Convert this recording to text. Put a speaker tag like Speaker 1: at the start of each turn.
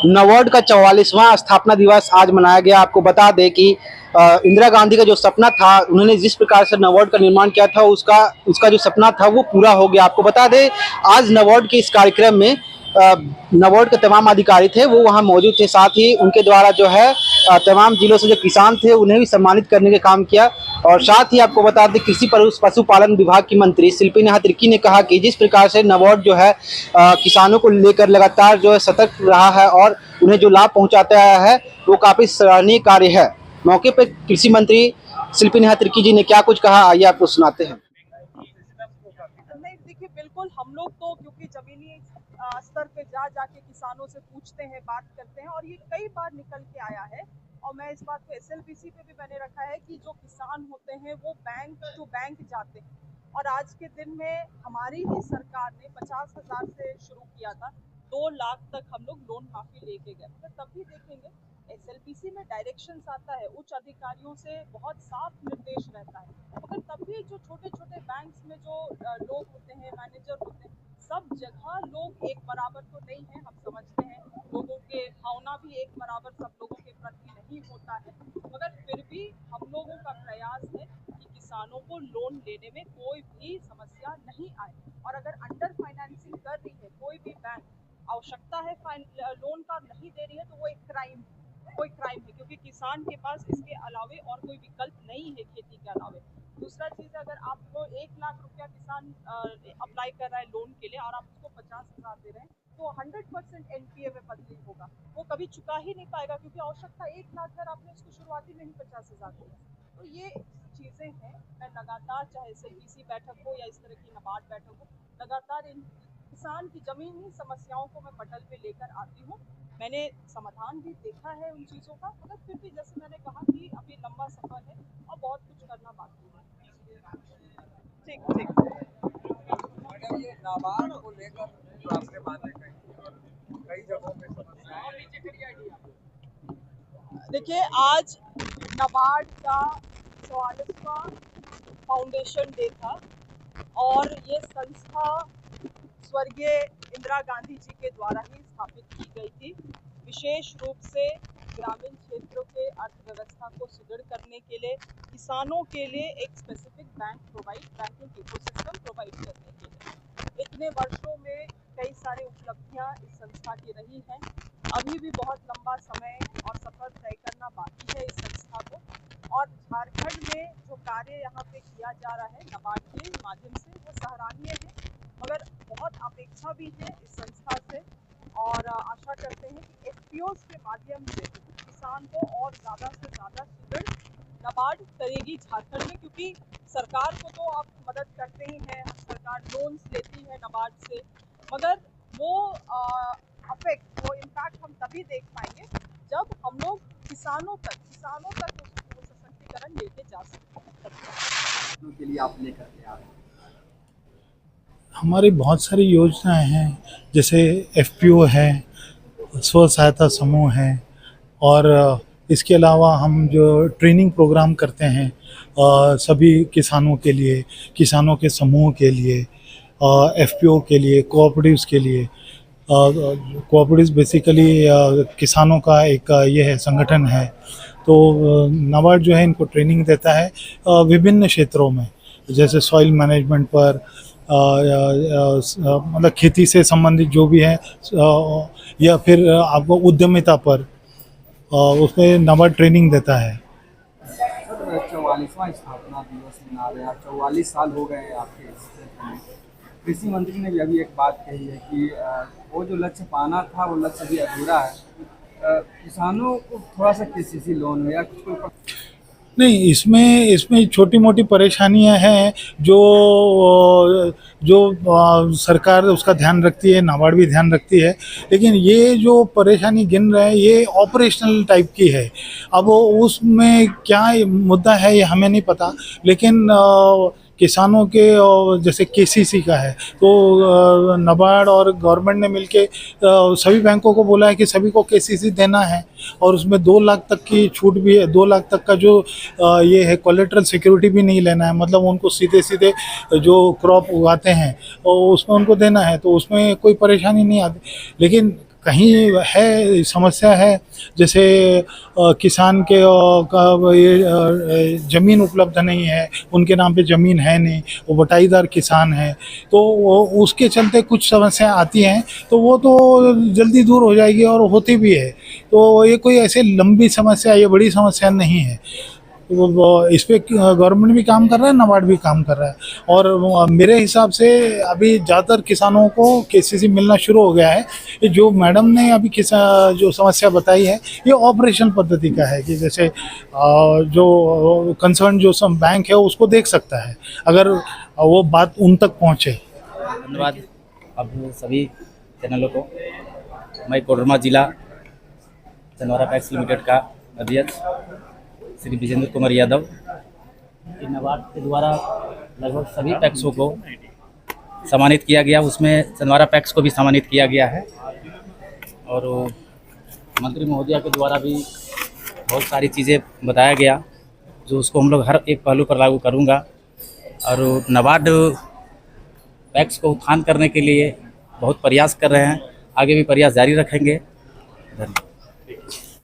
Speaker 1: नबार्ड का 44वां स्थापना दिवस आज मनाया गया। आपको बता दें कि इंदिरा गांधी का जो सपना था, उन्होंने जिस प्रकार से नबार्ड का निर्माण किया था, उसका उसका जो सपना था वो पूरा हो गया। आपको बता दें, आज नबार्ड के इस कार्यक्रम में नबार्ड के तमाम अधिकारी थे, वो वहाँ मौजूद थे। साथ ही उनके द्वारा जो है तमाम जिलों से जो किसान थे उन्हें भी सम्मानित करने का काम किया। और साथ ही आपको बता दें, कृषि पशुपालन विभाग की मंत्री शिल्पी नेहा तिर्की ने कहा कि जिस प्रकार से नबार्ड जो है किसानों को लेकर लगातार जो है सतर्क रहा है और उन्हें जो लाभ पहुंचाता है वो काफी सराहनीय कार्य है। मौके पर कृषि मंत्री शिल्पी नेहा तिर्की जी ने क्या कुछ कहा, आइए आपको सुनाते हैं।
Speaker 2: नहीं, देखिए, बिल्कुल हम लोग तो क्योंकि जमीनी स्तर पे जाके किसानों से पूछते हैं, बात करते हैं, और ये कई बार निकल के आया है। और मैं इस बात को SLBC पे भी मैंने रखा है कि जो किसान होते हैं वो बैंक जाते हैं। और आज के दिन में हमारी ही सरकार ने 50,000 से शुरू किया था, 2 लाख तक हम लोग लोन माफी लेके गए। तो तब भी देखेंगे SLBC में डायरेक्शंस आता है, उच्च अधिकारियों से बहुत साफ निर्देश रहता है, मगर तब भी जो छोटे छोटे बैंक्स में जो लोग होते हैं, मैनेजर होते हैं, सब जगह लोग एक बराबर तो नहीं है। हम समझते हैं लोगों के भावना भी एक बराबर सब लोगों के प्रति नहीं होता है, मगर फिर भी हम लोगों का प्रयास है कि किसानों को लोन लेने में कोई भी समस्या नहीं आए। और अगर अंडर फाइनेंसिंग कर रही है कोई भी बैंक, आवश्यकता है लोन का नहीं दे रही है, तो वो एक क्राइम है, क्योंकि किसान के पास इसके अलावे और कोई विकल्प नहीं है खेती के अलावे। दूसरा चीज, अगर आपको 1 लाख रुपया किसान अप्लाई कर रहा है लोन के लिए और आप उसको 50,000 दे रहे हैं, तो 100% NPA में बदली होगा, वो कभी चुका ही नहीं पाएगा, क्योंकि आवश्यकता 1 लाख कर आपने उसको शुरुआती में ही 50,000 दिया। तो ये चीजें हैं। मैं लगातार, चाहे SLBC बैठक हो या इस तरह की नबार्ड बैठक हो, लगातार इन किसान की जमीनी समस्याओं को मैं पटल पे लेकर आती हूँ। मैंने समाधान भी देखा है उन चीज़ों का, मगर फिर भी जैसे मैंने कहा कि अभी लंबा सफर है और बहुत कुछ करना बाकी है। ठीक ठीक।
Speaker 3: मैडम, ये नाबार्ड को लेकर जो आपने बातें कही, कई जगहों पे समस्याएं।
Speaker 2: देखिए, आज नबार्ड का 44वां फाउंडेशन डे था और ये संस्था स्वर्गीय इंदिरा गांधी जी के द्वारा ही स्थापित की गई थी, विशेष रूप से ग्रामीण क्षेत्रों के अर्थव्यवस्था को सुदृढ़ करने के लिए, किसानों के लिए एक स्पेसिफिक बैंकिंग इकोसिस्टम प्रोवाइड करने के लिए। इतने वर्षों में कई सारी उपलब्धियां इस संस्था की रही हैं। अभी भी बहुत लंबा समय और सफर तय करना बाकी है इस संस्था को। और झारखंड में जो कार्य यहाँ पे किया जा रहा है नबार्ड के माध्यम से, वो सराहनीय है, मगर बहुत अपेक्षा भी है इस संस्था से। और आशा करते हैं कि FPOs के माध्यम से किसान को और ज़्यादा से ज़्यादा सुदृढ़ नबार्ड करेगी झारखंड में, क्योंकि सरकार को तो आप मदद करते ही हैं, सरकार लोन्स लेती है नबार्ड से, मगर वो इम्पैक्ट हम तभी देख पाएंगे जब हम लोग किसानों तक वो सशक्तिकरण लेके जा सकते हैं।
Speaker 3: के लिए आप लेकर के आ रहे हैं।
Speaker 4: हमारी बहुत सारी योजनाएं हैं, जैसे FPO है, स्व सहायता समूह है, और इसके अलावा हम जो ट्रेनिंग प्रोग्राम करते हैं सभी किसानों के लिए, किसानों के समूह के लिए, FPO के लिए, कोऑपरेटिव्स के लिए। कोऑपरेटिव्स बेसिकली किसानों का एक ये है, संगठन है। तो नबार्ड जो है इनको ट्रेनिंग देता है विभिन्न क्षेत्रों में, जैसे सॉइल मैनेजमेंट पर, मतलब खेती से संबंधित जो भी है, या फिर आपको उद्यमिता पर, उसमें नबार्ड ट्रेनिंग देता है।
Speaker 3: सर, 44वां स्थापना दिवस मना रहे हैं, 44 साल हो गए हैं आपके इस क्षेत्र में। कृषि मंत्री ने भी अभी एक बात कही है कि वो जो लक्ष्य पाना था वो लक्ष्य भी अधूरा है। किसानों को थोड़ा सा KCC लोन हो या कुछ
Speaker 4: नहीं, इसमें छोटी मोटी परेशानियां हैं जो सरकार उसका ध्यान रखती है, नाबार्ड भी ध्यान रखती है, लेकिन ये जो परेशानी गिन रहे हैं ये ऑपरेशनल टाइप की है। अब उसमें क्या मुद्दा है ये हमें नहीं पता, लेकिन किसानों के जैसे KCC का है, तो नबार्ड और गवर्नमेंट ने मिलके सभी बैंकों को बोला है कि सभी को KCC देना है, और उसमें 2 लाख तक की छूट भी है। 2 लाख तक का जो ये है, कोलेट्रल सिक्योरिटी भी नहीं लेना है, मतलब उनको सीधे सीधे जो क्रॉप उगाते हैं और उसमें उनको देना है, तो उसमें कोई परेशानी नहीं आती। लेकिन कहीं है समस्या है, जैसे किसान के ज़मीन उपलब्ध नहीं है, उनके नाम पे ज़मीन है नहीं, वो बटाईदार किसान है, तो उसके चलते कुछ समस्या आती हैं, तो वो तो जल्दी दूर हो जाएगी और होती भी है। तो ये कोई ऐसे लंबी समस्या, ये बड़ी समस्या नहीं है। इस पे गवर्नमेंट भी काम कर रहा है, नाबार्ड भी काम कर रहा है, और मेरे हिसाब से अभी ज़्यादातर किसानों को केसीसी मिलना शुरू हो गया है। ये जो मैडम ने अभी जो समस्या बताई है, ये ऑपरेशन पद्धति का है कि जैसे जो कंसर्न जो सम बैंक है उसको देख सकता है अगर वो बात उन तक पहुँचे।
Speaker 5: धन्यवाद अब सभी चैनलों को। मैं कोडरमा जिला चंदवारा पैक्स लिमिटेड का अध्यक्ष श्री विजेंद्र कुमार यादव। नाबार्ड के द्वारा लगभग सभी पैक्सों को सम्मानित किया गया, उसमें चंदवारा पैक्स को भी सम्मानित किया गया है। और मंत्री महोदया के द्वारा भी बहुत सारी चीज़ें बताया गया, जो उसको हम लोग हर एक पहलू पर लागू करूँगा। और नाबार्ड पैक्स को उत्थान करने के लिए बहुत प्रयास कर रहे हैं, आगे भी प्रयास जारी रखेंगे। धन्यवाद।